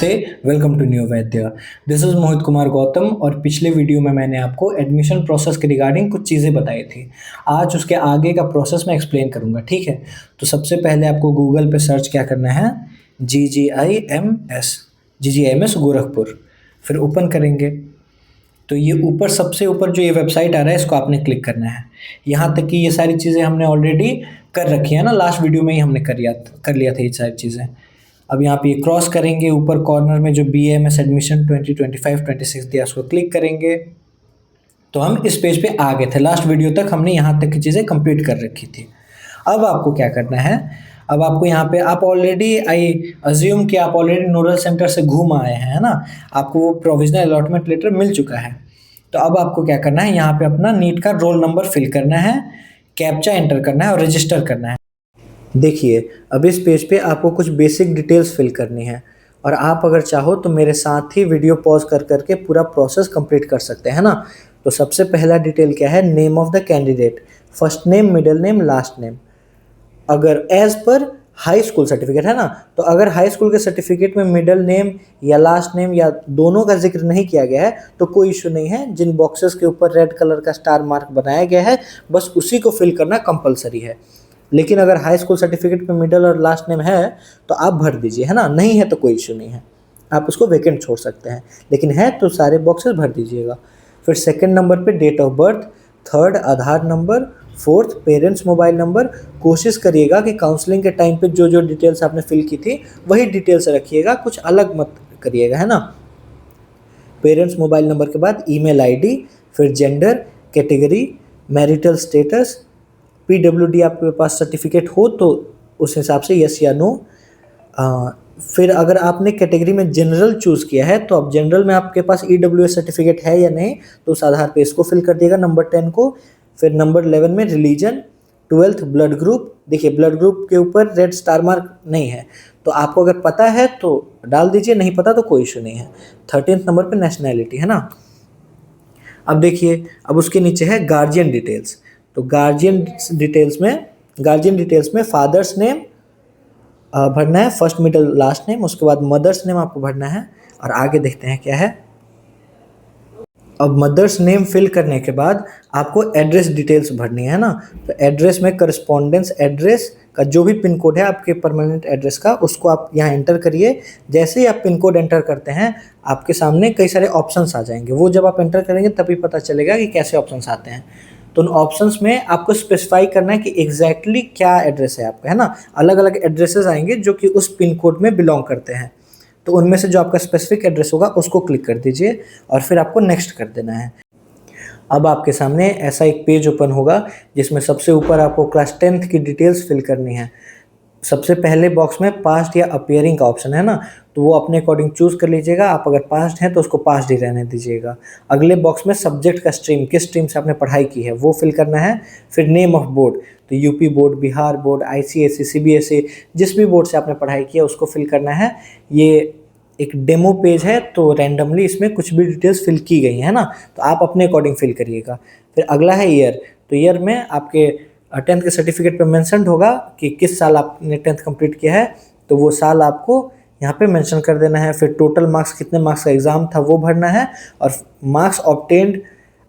नमस्ते, welcome to new Vaidya. This is Mohit Kumar Gautam और पिछले वीडियो में मैंने आपको एडमिशन प्रोसेस के रिगार्डिंग कुछ चीज़ें बताई थी। आज उसके आगे का प्रोसेस मैं एक्सप्लेन करूँगा, ठीक है? तो सबसे पहले आपको गूगल पे सर्च क्या करना है, GGIMS गोरखपुर, फिर ओपन करेंगे तो ये ऊपर सबसे ऊपर जो ये वेबसाइट आ रहा है इसको आपने क्लिक करना है। यहाँ तक कि ये सारी चीज़ें हमने ऑलरेडी कर रखी है ना, लास्ट वीडियो में ही हमने कर लिया था ये सारी चीज़ें। अब यहाँ पे ये क्रॉस करेंगे, ऊपर कॉर्नर में जो BAMS एडमिशन 2025-26 दिया उसको क्लिक करेंगे तो हम इस पेज पे आ गए थे। लास्ट वीडियो तक हमने यहाँ तक की चीज़ें कंप्लीट कर रखी थी। अब आपको क्या करना है, अब आपको यहाँ पे आप ऑलरेडी आई अज्यूम कि आप ऑलरेडी नोडल सेंटर से घूम आए हैं, है ना? आपको वो प्रोविजनल अलॉटमेंट लेटर मिल चुका है। तो अब आपको क्या करना है, यहाँ पे अपना नीट का रोल नंबर फिल करना है, कैप्चा एंटर करना है और रजिस्टर करना है। देखिए, अब इस पेज पे आपको कुछ बेसिक डिटेल्स फिल करनी है और आप अगर चाहो तो मेरे साथ ही वीडियो पॉज कर करके पूरा प्रोसेस कंप्लीट कर सकते हैं ना। तो सबसे पहला डिटेल क्या है, name of the candidate, first name, middle name, last name. अगर एज पर हाई स्कूल सर्टिफिकेट है ना, तो अगर हाई स्कूल के सर्टिफिकेट में मिडिल नेम या लास्ट नेम या दोनों का जिक्र नहीं किया गया है तो कोई इशू नहीं है। जिन बॉक्सेस के ऊपर रेड कलर का स्टार मार्क बनाया गया है बस उसी को फिल करना कंपलसरी है। लेकिन अगर हाई स्कूल सर्टिफिकेट पे मिडिल और लास्ट नेम है तो आप भर दीजिए, है ना? नहीं है तो कोई इशू नहीं है, आप उसको वेकेंट छोड़ सकते हैं, लेकिन है तो सारे बॉक्सेस भर दीजिएगा। फिर सेकंड नंबर पे date of birth, third Aadhaar number, fourth parents mobile number. कोशिश करिएगा कि काउंसलिंग के टाइम पे जो जो डिटेल्स आपने फिल की थी वही डिटेल्स रखिएगा, कुछ अलग मत करिएगा, है ना? पेरेंट्स मोबाइल नंबर के बाद ईमेल आईडी, फिर gender, category, marital status, PWD आपके पास सर्टिफिकेट हो तो उस हिसाब से यस या नो। फिर अगर आपने कैटेगरी में जनरल चूज़ किया है तो अब जनरल में आपके पास EWS सर्टिफिकेट है या नहीं तो उस आधार पे इसको फिल कर दिएगा, नंबर 10 को। फिर नंबर 11 में रिलीजन, 12th ब्लड ग्रुप। देखिए, ब्लड ग्रुप के ऊपर रेड स्टार मार्क नहीं है तो आपको अगर पता है तो डाल दीजिए, नहीं पता तो कोई इशू नहीं है। 13th नंबर पे नेशनैलिटी, है ना? अब देखिए, अब उसके नीचे है गार्जियन डिटेल्स। तो गार्जियन डिटेल्स में फादर्स नेम भरना है, फर्स्ट मिडिल लास्ट नेम, उसके बाद मदर्स नेम आपको भरना है और आगे देखते हैं क्या है। अब मदर्स नेम फिल करने के बाद आपको एड्रेस डिटेल्स भरनी है ना। तो एड्रेस में करस्पॉन्डेंस एड्रेस का जो भी पिन कोड है आपके परमानेंट एड्रेस का उसको आप यहाँ एंटर करिए। जैसे ही आप पिन कोड एंटर करते हैं आपके सामने कई सारे ऑप्शंस आ जाएंगे, वो जब आप एंटर करेंगे तभी पता चलेगा कि कैसे ऑप्शंस आते हैं। तो उन ऑप्शंस में आपको स्पेसिफाई करना है कि एग्जैक्टली क्या एड्रेस है आपका, है ना? अलग अलग एड्रेसेस आएंगे जो कि उस पिन कोड में बिलोंग करते हैं, तो उनमें से जो आपका स्पेसिफिक एड्रेस होगा उसको क्लिक कर दीजिए और फिर आपको नेक्स्ट कर देना है। अब आपके सामने ऐसा एक पेज ओपन होगा जिसमें सबसे ऊपर आपको क्लास 10th की डिटेल्स फिल करनी है। सबसे पहले बॉक्स में पास्ट या अपीयरिंग का ऑप्शन है ना, तो वो अपने अकॉर्डिंग चूज़ कर लीजिएगा। आप अगर पास्ट हैं तो उसको पास्ट ही रहने दीजिएगा। अगले बॉक्स में सब्जेक्ट का स्ट्रीम, किस स्ट्रीम से आपने पढ़ाई की है वो फिल करना है। फिर नेम ऑफ बोर्ड, तो UP board, Bihar board, ICSE, CBSE, जिस भी बोर्ड से आपने पढ़ाई की है उसको फिल करना है। ये एक डेमो पेज है तो रैंडमली इसमें कुछ भी डिटेल्स फिल की गई है ना, तो आप अपने अकॉर्डिंग फिल करिएगा। फिर अगला है ईयर, तो ईयर में आपके 10th के सर्टिफिकेट पे मेंशन होगा कि किस साल आपने 10th कंप्लीट किया है, तो वो साल आपको यहाँ पे मेंशन कर देना है। फिर टोटल मार्क्स, कितने मार्क्स का एग्ज़ाम था वो भरना है और मार्क्स ऑब्टेन्ड,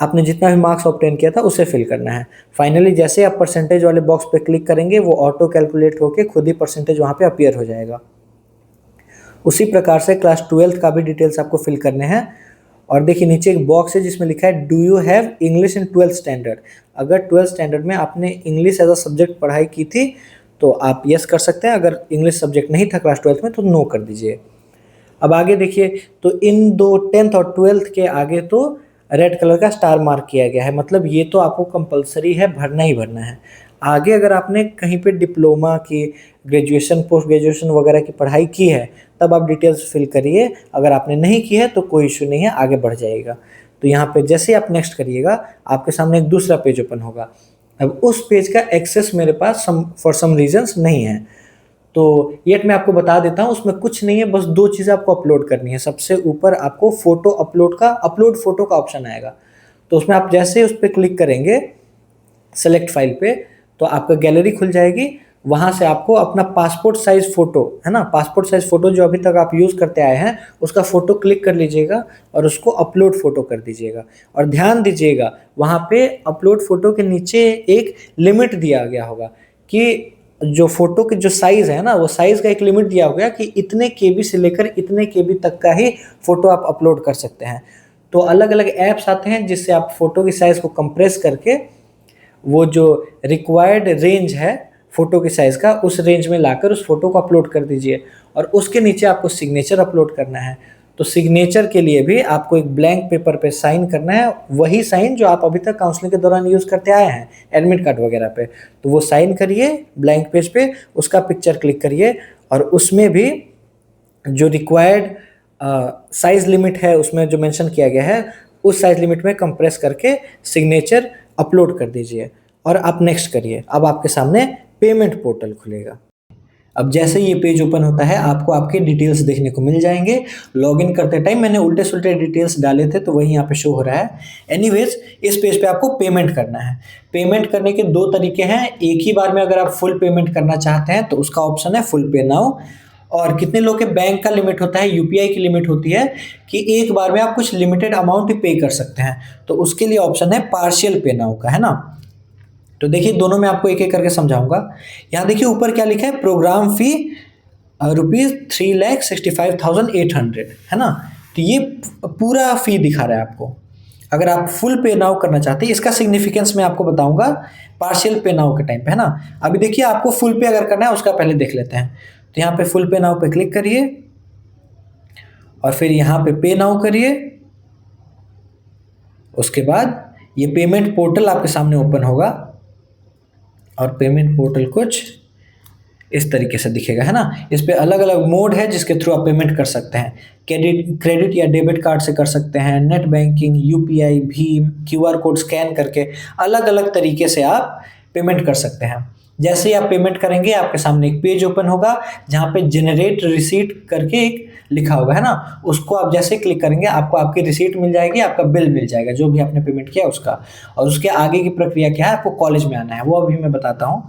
आपने जितना भी मार्क्स ऑब्टेन किया था उसे फिल करना है। फाइनली जैसे आप परसेंटेज वाले बॉक्स पे क्लिक करेंगे वो ऑटो कैलकुलेट होकर खुद ही परसेंटेज वहाँ पे अपीयर हो जाएगा। उसी प्रकार से क्लास 12th का भी डिटेल्स आपको फिल करने हैं। और देखिए नीचे एक बॉक्स है जिसमें लिखा है do you have English in 12th standard. अगर 12th स्टैंडर्ड में आपने इंग्लिश एज अ सब्जेक्ट पढ़ाई की थी तो आप यस कर सकते हैं, अगर इंग्लिश सब्जेक्ट नहीं था क्लास 12th में तो नो कर दीजिए। अब आगे देखिए, तो इन दो 10th और 12th के आगे तो रेड कलर का स्टार मार्क किया गया है, मतलब ये तो आपको कंपलसरी है, भरना ही भरना है। आगे अगर आपने कहीं पे डिप्लोमा की, ग्रेजुएशन, पोस्ट ग्रेजुएशन वगैरह की पढ़ाई की है तब आप डिटेल्स फिल करिए। अगर आपने नहीं की है तो कोई इशू नहीं है, आगे बढ़ जाएगा। तो यहाँ पे जैसे आप नेक्स्ट करिएगा आपके सामने एक दूसरा पेज ओपन होगा। अब उस पेज का एक्सेस मेरे पास फॉर सम रीजंस नहीं है, तो ये मैं आपको बता देता हूँ। उसमें कुछ नहीं है, बस दो चीज़ें आपको अपलोड करनी है। सबसे ऊपर आपको फोटो अपलोड फोटो का ऑप्शन आएगा, तो उसमें आप जैसे उस पर क्लिक करेंगे सेलेक्ट फाइल पे तो आपका गैलरी खुल जाएगी। वहाँ से आपको अपना पासपोर्ट साइज़ फ़ोटो, है ना, पासपोर्ट साइज़ फ़ोटो जो अभी तक आप यूज़ करते आए हैं, उसका फ़ोटो क्लिक कर लीजिएगा और उसको अपलोड फ़ोटो कर दीजिएगा। और ध्यान दीजिएगा, वहाँ पे अपलोड फ़ोटो के नीचे एक लिमिट दिया गया होगा कि जो फ़ोटो की जो साइज़ है ना, वो साइज़ का एक लिमिट दिया होगा कि इतने केबी से लेकर इतने केबी तक का ही फ़ोटो आप अपलोड कर सकते हैं। तो अलग-अलग ऐप्स आते हैं जिससे आप फ़ोटो की साइज़ को कंप्रेस करके वो जो रिक्वायर्ड रेंज है फ़ोटो के साइज़ का, उस रेंज में लाकर उस फ़ोटो को अपलोड कर दीजिए और उसके नीचे आपको सिग्नेचर अपलोड करना है। तो सिग्नेचर के लिए भी आपको एक ब्लैंक पेपर पे साइन करना है, वही साइन जो आप अभी तक काउंसलिंग के दौरान यूज़ करते आए हैं, एडमिट कार्ड वगैरह पे। तो वो साइन करिए ब्लैंक पेज पे, उसका पिक्चर क्लिक करिए और उसमें भी जो रिक्वायर्ड साइज़ लिमिट है, उसमें जो मेंशन किया गया है, उस साइज़ लिमिट में कंप्रेस करके सिग्नेचर अपलोड कर दीजिए और आप नेक्स्ट करिए। अब आपके सामने पेमेंट पोर्टल खुलेगा। अब जैसे ये पेज ओपन होता है, आपको आपके डिटेल्स देखने को मिल जाएंगे। लॉगिन करते टाइम मैंने उल्टे-सुल्टे डिटेल्स डाले थे, तो वही यहाँ पे शो हो रहा है। एनीवेज, इस पेज पे आपको पेमेंट करना है। पेमेंट करने के 2 तरीके हैं। एक ही बार में अगर आप फुल पेमेंट करना चाहते हैं, तो उसका ऑप्शन है फुल पे नाउ। और कितने लोग के बैंक का लिमिट होता है, यूपीआई की लिमिट होती है कि एक बार में आप कुछ लिमिटेड अमाउंट ही पे कर सकते हैं, तो उसके लिए ऑप्शन है पार्शियल पे नाउ का, है ना। तो देखिए, दोनों में आपको एक-एक करके समझाऊँगा। यहाँ देखिए ऊपर क्या लिखा है, प्रोग्राम फ़ी रुपीज़ 3,65,800, है ना। तो ये पूरा फ़ी दिखा रहा है आपको। अगर आप फुल पे नाउ करना चाहते हैं, इसका सिग्निफिकेंस मैं आपको बताऊँगा पार्शियल पे नाउ के टाइम पे, है ना। अभी देखिए, आपको फुल पे अगर करना है, उसका पहले देख लेते हैं। तो यहाँ पे फुल पे नाउ पे क्लिक करिए और फिर यहाँ पे नाउ करिए। उसके बाद ये पेमेंट पोर्टल आपके सामने ओपन होगा और पेमेंट पोर्टल कुछ इस तरीके से दिखेगा, है ना। इस पे अलग-अलग मोड है जिसके थ्रू आप पेमेंट कर सकते हैं। क्रेडिट या डेबिट कार्ड से कर सकते हैं, net banking, UPI, Bhim, QR code scan करके अलग-अलग तरीके से आप पेमेंट कर सकते हैं। जैसे ही आप पेमेंट करेंगे, आपके सामने एक पेज ओपन होगा जहाँ पे जनरेट रिसीट करके एक लिखा होगा, है ना। उसको आप जैसे क्लिक करेंगे, आपको आपकी रिसीट मिल जाएगी, आपका बिल मिल जाएगा जो भी आपने पेमेंट किया उसका। और उसके आगे की प्रक्रिया क्या है, आपको कॉलेज में आना है, वो अभी मैं बताता हूँ।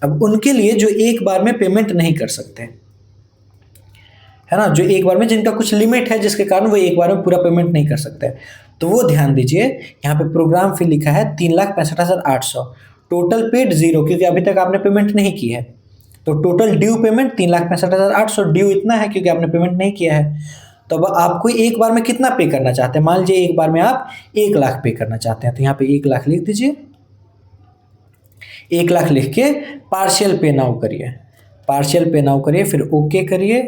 अब उनके लिए जो एक बार में पेमेंट नहीं कर सकते, है ना, जो एक बार में, जिनका कुछ लिमिट है जिसके कारण वो एक बार में पूरा पेमेंट नहीं कर सकते, तो वो ध्यान दीजिए। यहाँ पे प्रोग्राम फी लिखा है 3,65,800, टोटल पेड 0, क्योंकि अभी तक आपने पेमेंट नहीं की है। तो टोटल ड्यू पेमेंट 3,65,800, ड्यू इतना है क्योंकि आपने पेमेंट नहीं किया है। तो अब आपको एक बार में कितना पे करना चाहते हैं, मान लीजिए एक बार में आप 1 लाख पे करना चाहते हैं, तो यहाँ पे 1 लाख लिख दीजिए। 1 लाख लिख के पार्शियल पे नाउ करिए, पार्शियल पे नाउ करिए, फिर ओके करिए।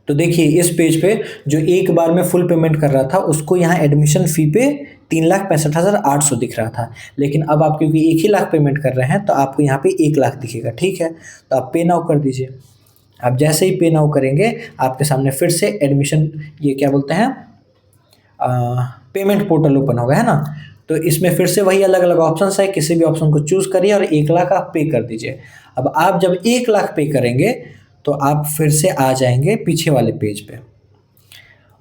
तो देखिए, इस पेज पे जो एक बार में फुल पेमेंट कर रहा था, उसको यहाँ एडमिशन फ़ी पे 3,65,800 दिख रहा था। लेकिन अब आप क्योंकि 1 ही लाख पेमेंट कर रहे हैं, तो आपको यहाँ पे 1 लाख दिखेगा, ठीक है। तो आप पे नाउ कर दीजिए। आप जैसे ही पे नाउ करेंगे, आपके सामने फिर से एडमिशन, ये क्या बोलते हैं, पेमेंट पोर्टल ओपन होगा, है ना। तो इसमें फिर से वही अलग-अलग ऑप्शंस है, किसी भी ऑप्शन को चूज़ करिए और 1 लाख आप पे कर दीजिए। अब आप जब 1 लाख पे करेंगे, तो आप फिर से आ जाएँगे पीछे वाले पेज पे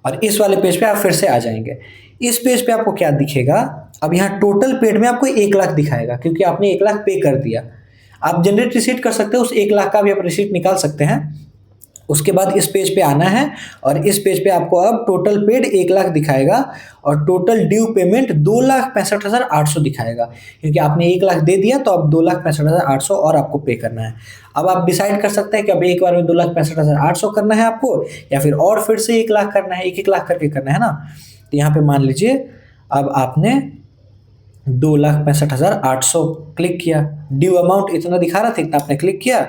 और इस वाले पेज पे आप फिर से आ जाएँगे। इस पेज पे आपको क्या दिखेगा, अब यहाँ टोटल पेड में आपको 1 लाख दिखाएगा क्योंकि आपने 1 लाख पे कर दिया। आप जनरेट रिसीट कर सकते हो, उस 1 लाख का भी आप रिसीट निकाल सकते हैं। उसके बाद इस पेज पे आना है और इस पेज पे आपको अब टोटल पेड 1 लाख दिखाएगा और टोटल ड्यू पेमेंट 2,65,800 दिखाएगा, क्योंकि आपने 1 लाख दे दिया, तो अब 2,65,800 और आपको पे करना है। अब आप डिसाइड कर सकते हैं कि अब एक बार में 2,65,800 करना है आपको, या फिर और फिर से 1 लाख करना है, 1-1 लाख करके करना है ना। तो यहाँ पे मान लीजिए अब आपने 2,65,800 क्लिक किया, ड्यू अमाउंट इतना दिखा रहा था, इतना आपने क्लिक किया,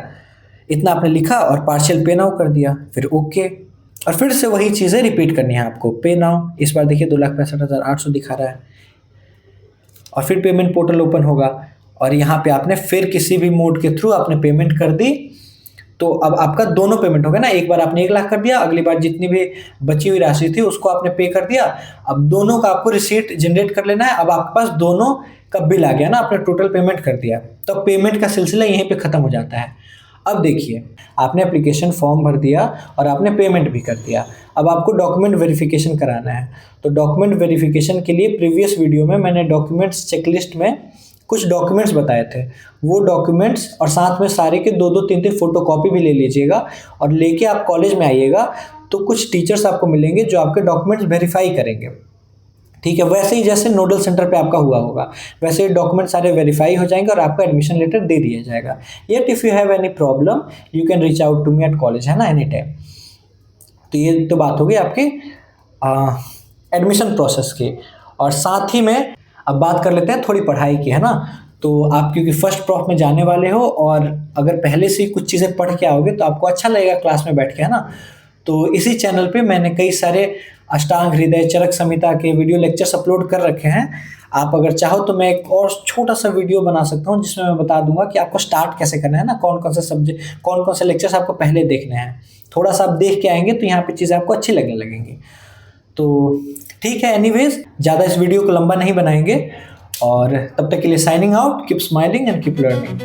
इतना आपने लिखा और पार्शियल पे नाउ कर दिया, फिर ओके। और फिर से वही चीज़ें रिपीट करनी है आपको, पे नाउ। इस बार देखिए 2,65,800 दिखा रहा है और फिर पेमेंट पोर्टल ओपन होगा और यहाँ पे आपने फिर किसी भी मोड के थ्रू आपने पेमेंट कर दी, तो अब आपका दोनों पेमेंट हो गया ना। एक बार आपने 1 लाख कर दिया, अगली बार जितनी भी बची हुई राशि थी उसको आपने पे कर दिया। अब दोनों का आपको रिसीट जनरेट कर लेना है। अब आपके पास दोनों का बिल आ गया ना, आपने टोटल पेमेंट कर दिया, तो पेमेंट का सिलसिला यहीं पे ख़त्म हो जाता है। अब देखिए, आपने एप्लीकेशन फॉर्म भर दिया और आपने पेमेंट भी कर दिया। अब आपको डॉक्यूमेंट वेरिफिकेशन कराना है। तो डॉक्यूमेंट वेरिफिकेशन के लिए प्रीवियस वीडियो में मैंने डॉक्यूमेंट्स चेकलिस्ट में कुछ डॉक्यूमेंट्स बताए थे, वो डॉक्यूमेंट्स और साथ में सारे के 2-2 3-3 फोटोकॉपी भी ले लीजिएगा और लेके आप कॉलेज में आइएगा। तो कुछ टीचर्स आपको मिलेंगे जो आपके डॉक्यूमेंट्स वेरीफाई करेंगे, ठीक है। वैसे ही जैसे नोडल सेंटर पे आपका हुआ होगा, वैसे ही डॉक्यूमेंट सारे वेरीफाई हो जाएंगे और आपका एडमिशन लेटर दे दिया जाएगा। Yet if you have any problem you can reach out to me at college, है ना, एनी टाइम। तो ये तो बात हो गई आपकी एडमिशन प्रोसेस की। और साथ ही में अब बात कर लेते हैं थोड़ी पढ़ाई की, है ना। तो आप क्योंकि फर्स्ट प्रॉफ में जाने वाले हो और अगर पहले से ही कुछ चीज़ें पढ़ के आओगे तो आपको अच्छा लगेगा क्लास में बैठ के, है ना। तो इसी चैनल पे मैंने कई सारे अष्टांग हृदय चरक संहिता के वीडियो लेक्चर्स अपलोड कर रखे हैं। आप अगर चाहो तो मैं एक और छोटा सा वीडियो बना सकता हूँ जिसमें मैं बता दूंगा कि आपको स्टार्ट कैसे करना है ना, कौन कौन से सब्जेक्ट, कौन कौन से लेक्चर्स आपको पहले देखने हैं। थोड़ा सा आप देख के आएंगे तो यहाँ पे चीज़ें आपको अच्छी लगने लगेंगी। तो ठीक है, एनीवेज ज़्यादा इस वीडियो को लंबा नहीं बनाएंगे और तब तक के लिए signing out, keep smiling and keep learning.